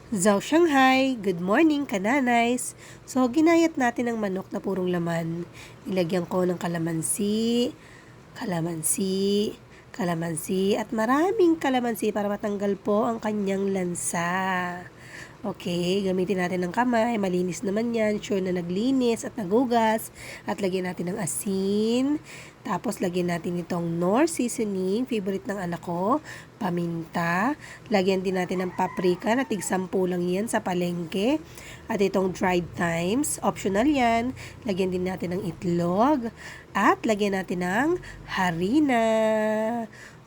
Zhao Shanghai, good morning kananays. So, ginayat natin ang manok na purong laman. Nilagyan ko ng kalamansi, kalamansi, kalamansi, at maraming kalamansi para matanggal po ang kanyang lansa. Okay, gamitin natin ng kamay. Malinis naman yan. Sure na naglinis at nagugas. At lagyan natin ng asin. Tapos, lagyan natin itong Knorr seasoning. Favorite ng anak ko. Paminta. Lagyan din natin ng paprika na tig-10 lang yan sa palengke. At itong dried thymes. Optional yan. Lagyan din natin ng itlog. At lagyan natin ng harina.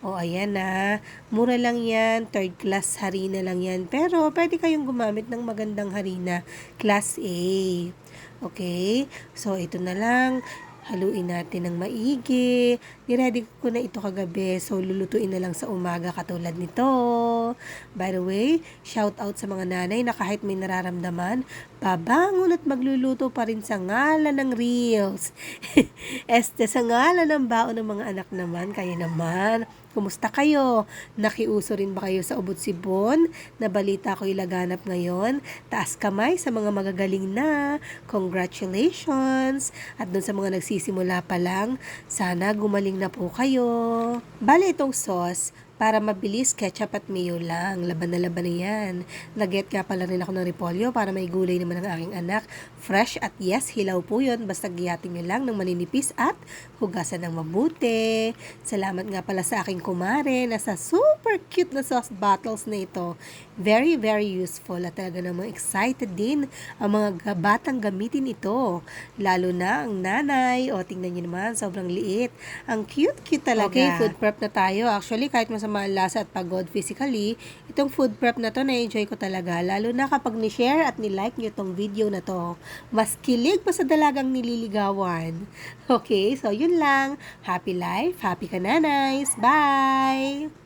O, ayan na. Mura lang yan. Third class harina lang yan. Pero, pwede kayong gumamit ng magandang harina. Class A. Okay? So, ito na lang. Haluin natin ng maigi. Niready ko na ito kagabi. So, lulutuin na lang sa umaga katulad nito. By the way, shout out sa mga nanay na kahit may nararamdaman, babangon at magluluto pa rin sa ngalan ng Reels. Sa ngalan ng baon ng mga anak naman, kayo naman. Kumusta kayo? Nakiuso rin ba kayo sa Ubod Sibon? Nabalita ko ilaganap ngayon. Taas kamay sa mga magagaling na. Congratulations! At dun sa mga nagsisimula pa lang, sana gumaling na po kayo. Bale itong sauce, para mabilis, ketchup at mayo lang. Laban na yan. Nag-get nga pala rin ako ng repolyo para may gulay naman ng aking anak. Fresh at yes, hilaw po yun. Basta giyatin nyo lang ng maninipis at hugasan ng mabuti. Salamat nga pala sa aking kumare na sa super cute na sauce bottles na ito. Very, very useful at talaga namang excited din ang mga batang gamitin ito. Lalo na ang nanay. O, tingnan nyo naman, sobrang liit. Ang cute-cute talaga. Okay, food prep na tayo. Actually, kahit masama ang lasa at pagod physically, itong food prep na to, na-enjoy ko talaga. Lalo na kapag ni-share at ni-like nyo itong video na to. Mas kilig pa sa dalagang nililigawan. Okay, so yun lang. Happy life, happy ka nanays. Bye!